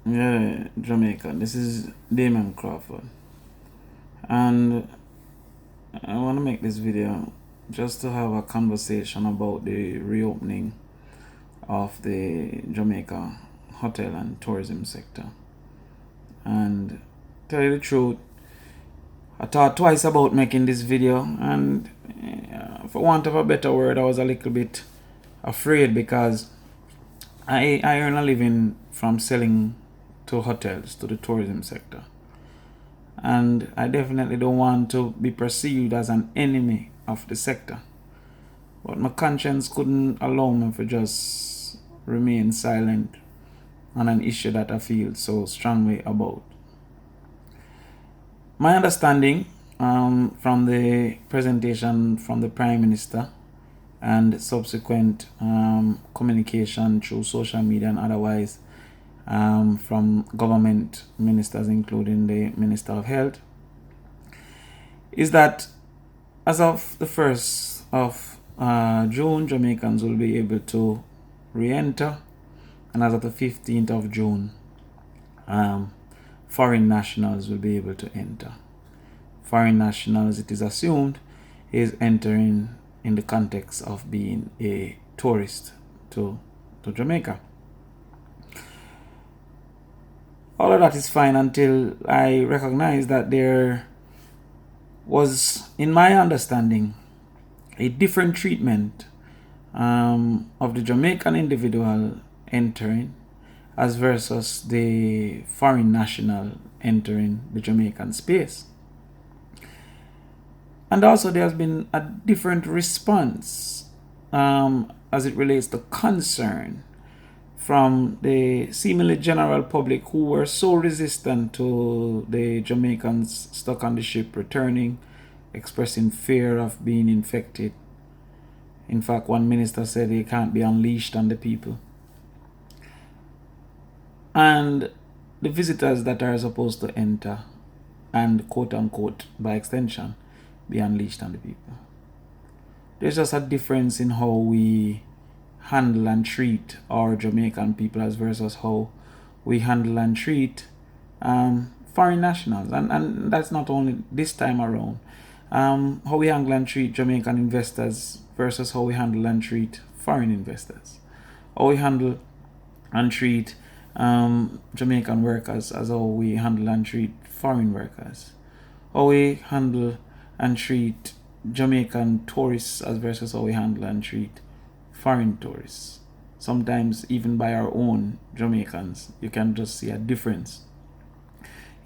Yeah, Jamaica. This is Damon Crawford, and I want to make this video just to have a conversation about the reopening of the Jamaica hotel and tourism sector. And tell you the truth, I thought twice about making this video, and for want of a better word, I was a little bit afraid because I earn a living from selling to hotels, to the tourism sector. And I definitely don't want to be perceived as an enemy of the sector. But my conscience couldn't allow me to just remain silent on an issue that I feel so strongly about. My understanding from the presentation from the Prime Minister and subsequent communication through social media and otherwise from government ministers, including the Minister of Health, is that as of the 1st of June, Jamaicans will be able to re-enter, and as of the 15th of June, foreign nationals will be able to enter. Foreign nationals, it is assumed, is entering in the context of being a tourist to Jamaica. All of that is fine until I recognize that there was, in my understanding, a different treatment of the Jamaican individual entering as versus the foreign national entering the Jamaican space. And also there has been a different response as it relates to concern from the seemingly general public who were so resistant to the Jamaicans stuck on the ship returning, expressing fear of being infected. In fact, one minister said they can't be unleashed on the people. And the visitors that are supposed to enter and quote unquote by extension be unleashed on the people. There's just a difference in how we handle and treat our Jamaican people as versus how we handle and treat foreign nationals. And that's not only this time around. How we handle and treat Jamaican investors versus how we handle and treat foreign investors. How we handle and treat Jamaican workers as how we handle and treat foreign workers. How we handle and treat Jamaican tourists as versus how we handle and treat foreign tourists. Sometimes even by our own Jamaicans, you can just see a difference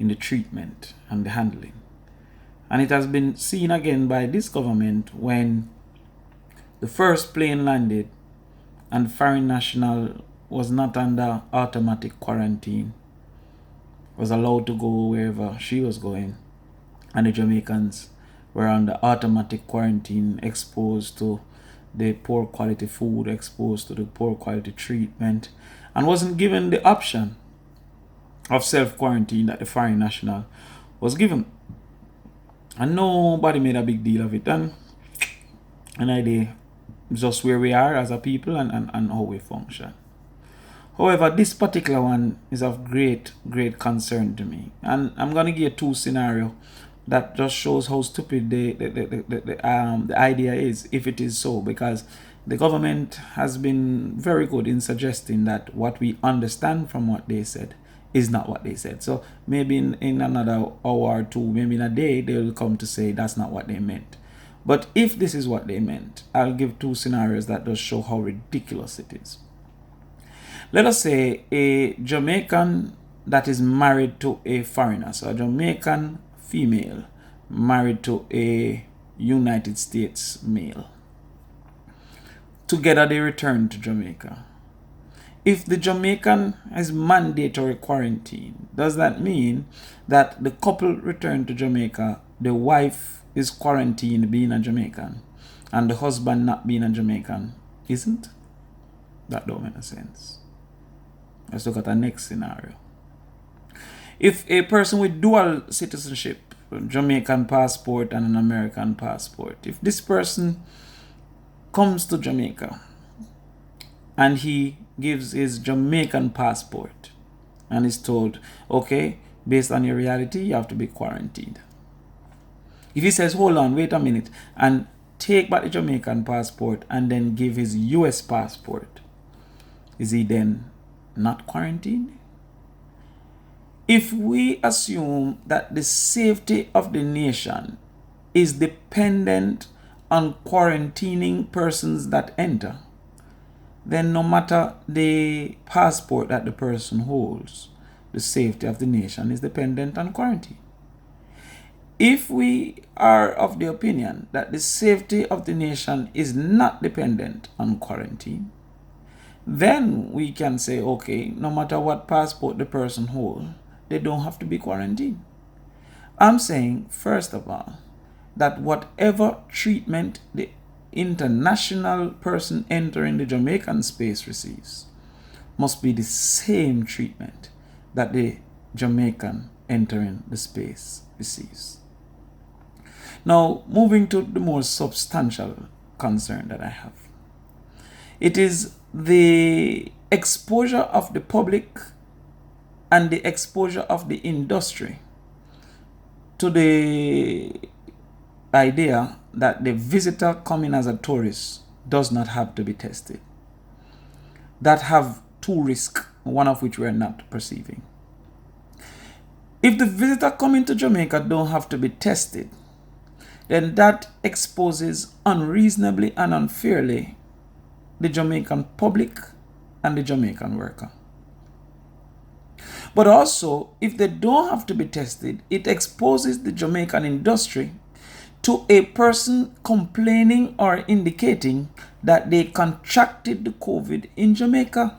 in the treatment and the handling. And it has been seen again by this government when the first plane landed and foreign national was not under automatic quarantine, was allowed to go wherever she was going, and the Jamaicans were under automatic quarantine, exposed to the poor quality food, exposed to the poor quality treatment, and wasn't given the option of self-quarantine that the foreign national was given. And nobody made a big deal of it. And idea just where we are as a people and how we function. However, this particular one is of great concern to me. And I'm going to give two scenarios that just shows how stupid the idea is, if it is so, because the government has been very good in suggesting that what we understand from what they said is not what they said. So maybe in another hour or two, maybe in a day, they'll come to say that's not what they meant. But if this is what they meant, I'll give two scenarios that just show how ridiculous it is. Let us say a Jamaican that is married to a foreigner, so a Jamaican female married to a United States male. Together they return to Jamaica. If the Jamaican has mandatory quarantine, does that mean that the couple return to Jamaica, the wife is quarantined being a Jamaican, and the husband not being a Jamaican isn't? That don't make sense. Let's look at the next scenario. If a person with dual citizenship, Jamaican passport and an American passport, if this person comes to Jamaica and he gives his Jamaican passport and is told, okay, based on your reality, you have to be quarantined. If he says, hold on, wait a minute, and take back the Jamaican passport and then give his US passport, is he then not quarantined? If we assume that the safety of the nation is dependent on quarantining persons that enter, then no matter the passport that the person holds, the safety of the nation is dependent on quarantine. If we are of the opinion that the safety of the nation is not dependent on quarantine, then we can say, okay, no matter what passport the person holds, they don't have to be quarantined. I'm saying, first of all, that whatever treatment the international person entering the Jamaican space receives must be the same treatment that the Jamaican entering the space receives. Now, moving to the more substantial concern that I have. It is the exposure of the public and the exposure of the industry to the idea that the visitor coming as a tourist does not have to be tested. That have two risks, one of which we are not perceiving. If the visitor coming to Jamaica don't have to be tested, then that exposes unreasonably and unfairly the Jamaican public and the Jamaican worker. But also, if they don't have to be tested, it exposes the Jamaican industry to a person complaining or indicating that they contracted the COVID in Jamaica.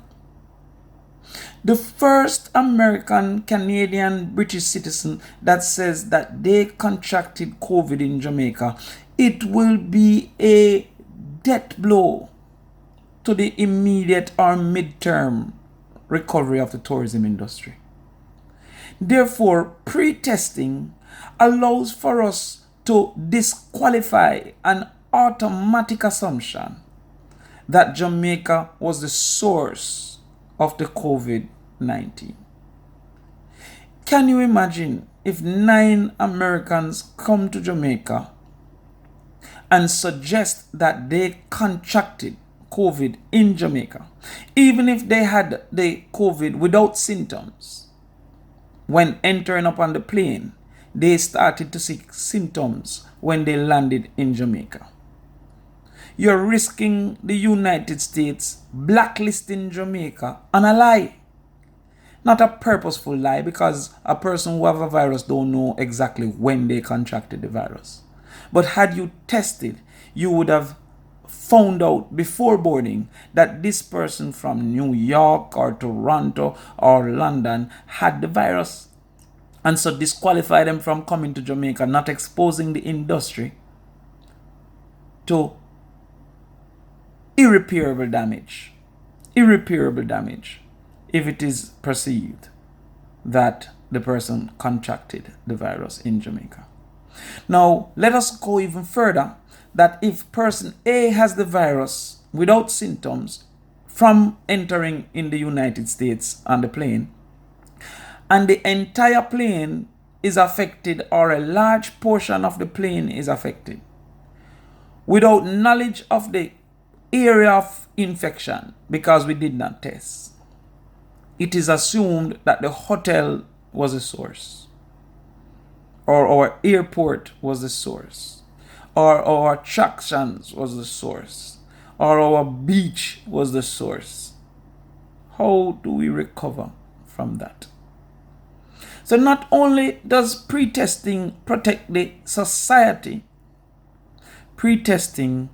The first American, Canadian, British citizen that says that they contracted COVID in Jamaica, it will be a death blow to the immediate or midterm recovery of the tourism industry. Therefore, pre-testing allows for us to disqualify an automatic assumption that Jamaica was the source of the COVID-19. Can you imagine if 9 Americans come to Jamaica and suggest that they contracted COVID in Jamaica, even if they had the COVID without symptoms? When entering up on the plane, they started to see symptoms when they landed in Jamaica. You're risking the United States blacklisting Jamaica on a lie. Not a purposeful lie, because a person who have a virus don't know exactly when they contracted the virus. But had you tested, you would have found out before boarding that this person from New York or Toronto or London had the virus, and so disqualify them from coming to Jamaica, not exposing the industry to irreparable damage if it is perceived that the person contracted the virus in Jamaica. Now, let us go even further, that if person A has the virus without symptoms from entering in the United States on the plane, and the entire plane is affected, or a large portion of the plane is affected, without knowledge of the area of infection, because we did not test, it is assumed that the hotel was the source, or our airport was the source, or our attractions was the source, or our beach was the source. How do we recover from that? So not only does pre-testing protect the society, pre-testing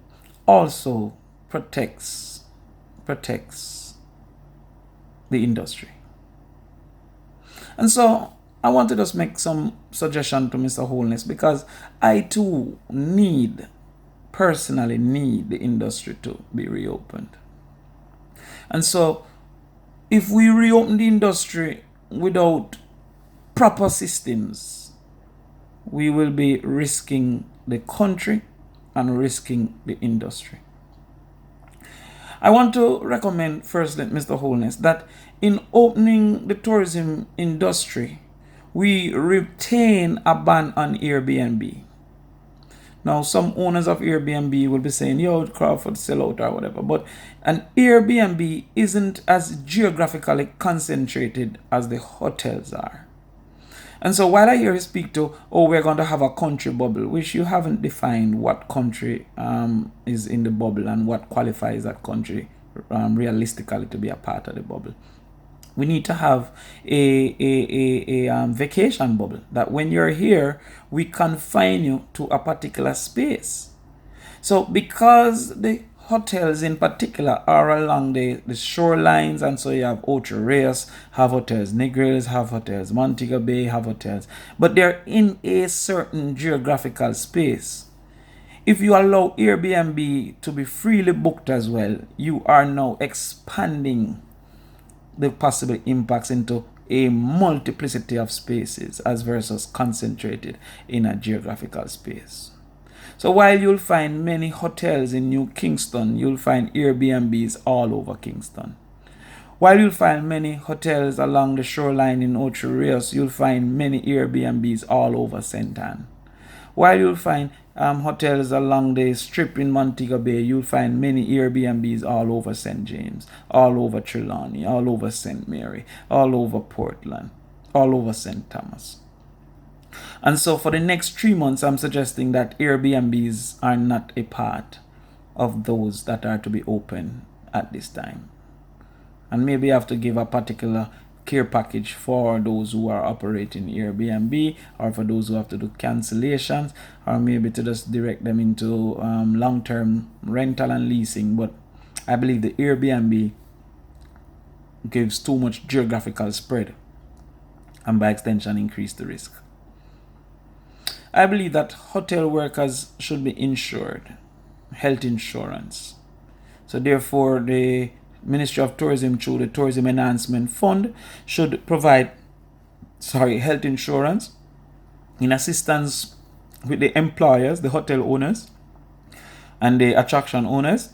also protects the industry. And so I want to just make some suggestion to Mr. Holness, because I too personally need the industry to be reopened. And so if we reopen the industry without proper systems, we will be risking the country and risking the industry. I want to recommend firstly, Mr. Holness, that in opening the tourism industry, we retain a ban on Airbnb. Now, some owners of Airbnb will be saying, yo, Crawford sell out or whatever. But an Airbnb isn't as geographically concentrated as the hotels are. And so while I hear you speak to, oh, we're going to have a country bubble, which you haven't defined what country is in the bubble and what qualifies that country realistically to be a part of the bubble. We need to have a vacation bubble, that when you're here, we confine you to a particular space. So because the hotels in particular are along the shorelines, and so you have Ocho Rios, have hotels Negrils, have hotels Montego Bay, have hotels, but they're in a certain geographical space. If you allow Airbnb to be freely booked as well, you are now expanding the possible impacts into a multiplicity of spaces as versus concentrated in a geographical space. So while you'll find many hotels in New Kingston, you'll find Airbnbs all over Kingston. While you'll find many hotels along the shoreline in Ocho Rios, you'll find many Airbnbs all over St. Anne. While you'll find hotels along the strip in Montego Bay, you'll find many Airbnbs all over St. James, all over Trelawney, all over St. Mary, all over Portland, all over St. Thomas. And so for the next 3 months, I'm suggesting that Airbnbs are not a part of those that are to be open at this time. And maybe I have to give a particular care package for those who are operating Airbnb, or for those who have to do cancellations, or maybe to just direct them into long-term rental and leasing. But I believe the Airbnb gives too much geographical spread, and by extension increase the risk. I believe that hotel workers should be insured, health insurance. So therefore, the Ministry of Tourism, through the Tourism Enhancement Fund, should provide health insurance in assistance with the employers, the hotel owners, and the attraction owners,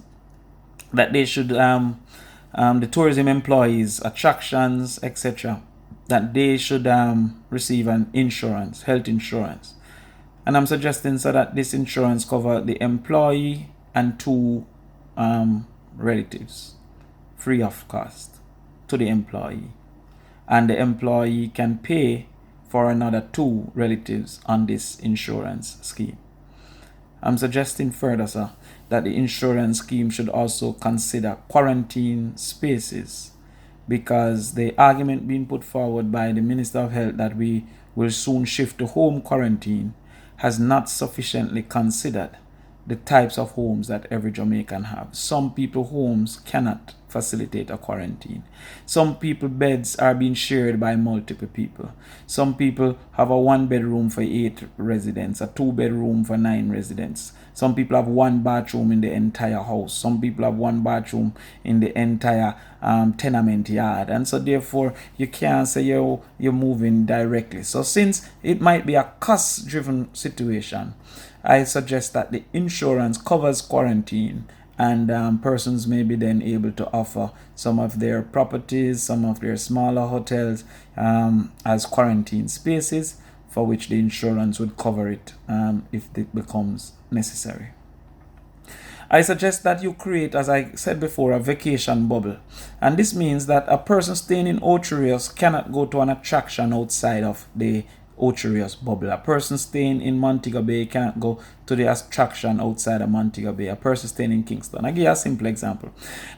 that they should, the tourism employees, attractions, etc., that they should receive an insurance, health insurance. And I'm suggesting so that this insurance cover the employee and 2 relatives, free of cost to the employee, and the employee can pay for another 2 relatives on this insurance scheme. I'm suggesting further, sir, that the insurance scheme should also consider quarantine spaces, because the argument being put forward by the Minister of Health that we will soon shift to home quarantine has not sufficiently considered the types of homes that every Jamaican have. Some people homes cannot facilitate a quarantine. Some people beds are being shared by multiple people. Some people have a 1 bedroom for 8 residents, a 2 bedroom for 9 residents. Some people have 1 bathroom in the entire house. Some people have 1 bathroom in the entire tenement yard. And so therefore you can't say you're moving directly. So since it might be a cost driven situation, I suggest that the insurance covers quarantine, and persons may be then able to offer some of their properties, some of their smaller hotels as quarantine spaces, for which the insurance would cover it if it becomes necessary. I suggest that you create, as I said before, a vacation bubble. And this means that a person staying in Ocho Rios cannot go to an attraction outside of the Ocho Rios bubble. A person staying in Montego Bay cannot go to the attraction outside of Montego Bay. A person staying in Kingston. I give you a simple example.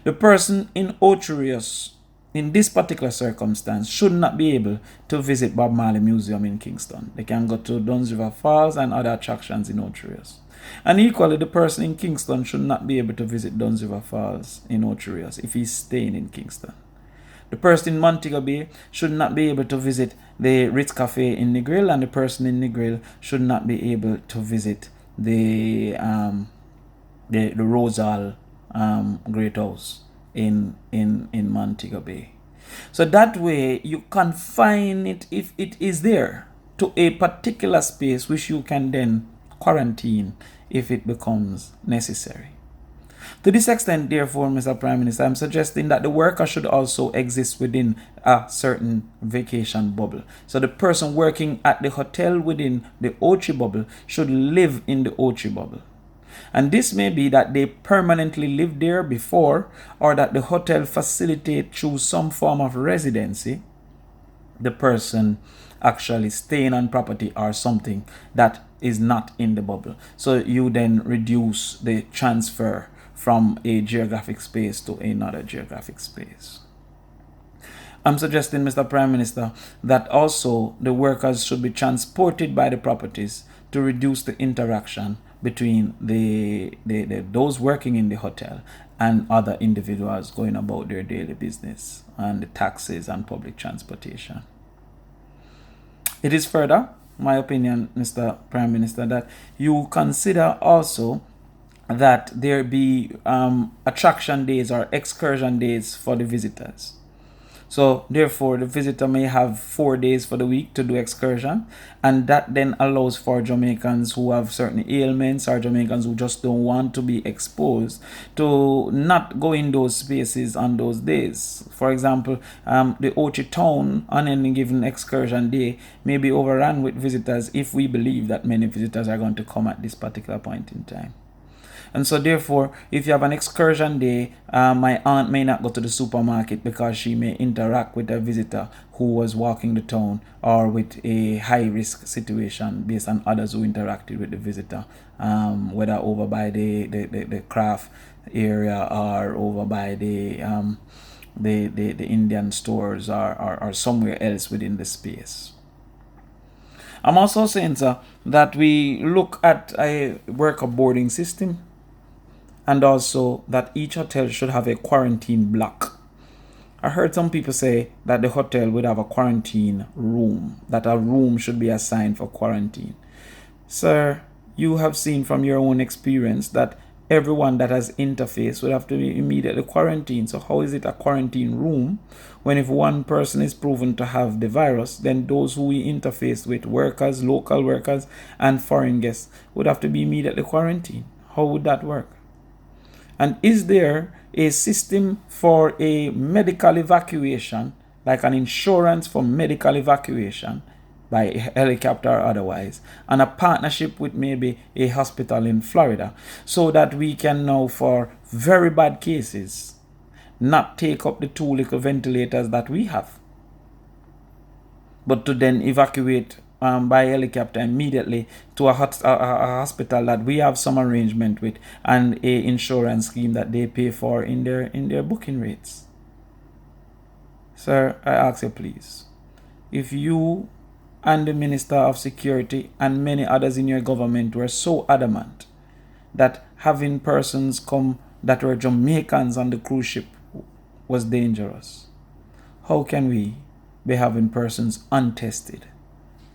The person in Ocho Rios, in this particular circumstance, should not be able to visit Bob Marley Museum in Kingston. They can go to Duns River Falls and other attractions in Ocho Rios. And equally, the person in Kingston should not be able to visit Duns River Falls in Ocho Rios if he's staying in Kingston. The person in Montego Bay should not be able to visit the Ritz Cafe in Negril, and the person in Negril should not be able to visit the Rosal Great House in Montego Bay. So that way you confine it, if it is there, to a particular space which you can then quarantine if it becomes necessary. To this extent, therefore, Mr. Prime Minister, I'm suggesting that the worker should also exist within a certain vacation bubble. So the person working at the hotel within the Ochi bubble should live in the Ochi bubble. And this may be that they permanently lived there before, or that the hotel facilitate through some form of residency the person actually staying on property or something that is not in the bubble. So you then reduce the transfer from a geographic space to another geographic space. I'm suggesting, Mr. Prime Minister, that also the workers should be transported by the properties to reduce the interaction between those working in the hotel and other individuals going about their daily business and the taxis and public transportation. It is further my opinion, Mr. Prime Minister, that you consider also that there be attraction days or excursion days for the visitors. So therefore, the visitor may have 4 days for the week to do excursion, and that then allows for Jamaicans who have certain ailments or Jamaicans who just don't want to be exposed to not go in those spaces on those days. For example, the Ochi town on any given excursion day may be overrun with visitors if we believe that many visitors are going to come at this particular point in time. And so therefore, if you have an excursion day, my aunt may not go to the supermarket because she may interact with a visitor who was walking the town, or with a high risk situation based on others who interacted with the visitor, whether over by the craft area or over by the Indian stores, or somewhere else within the space. I'm also saying, sir, that we look at a worker boarding system, and also that each hotel should have a quarantine block. I heard some people say that the hotel would have a quarantine room, that a room should be assigned for quarantine. Sir, you have seen from your own experience that everyone that has interface would have to be immediately quarantined. So how is it a quarantine room when if one person is proven to have the virus, then those who we interface with, workers, local workers, and foreign guests, would have to be immediately quarantined? How would that work? And is there a system for a medical evacuation, like an insurance for medical evacuation by helicopter or otherwise, and a partnership with maybe a hospital in Florida, so that we can now, for very bad cases, not take up the 2 little ventilators that we have, but to then evacuate by helicopter immediately to a hospital that we have some arrangement with, and a insurance scheme that they pay for in their booking rates. Sir, I ask you please, if you and the Minister of Security and many others in your government were so adamant that having persons come that were Jamaicans on the cruise ship was dangerous, how can we be having persons untested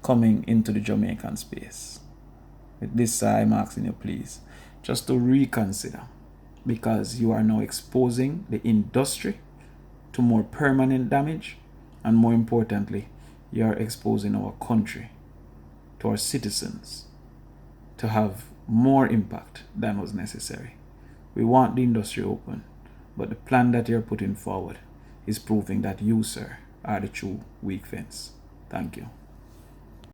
coming into the Jamaican space? With this, I'm asking you please just to reconsider, because you are now exposing the industry to more permanent damage, and more importantly, you are exposing our country, to our citizens, to have more impact than was necessary. We want the industry open, but the plan that you're putting forward is proving that you, sir, are the true weak fence. Thank you.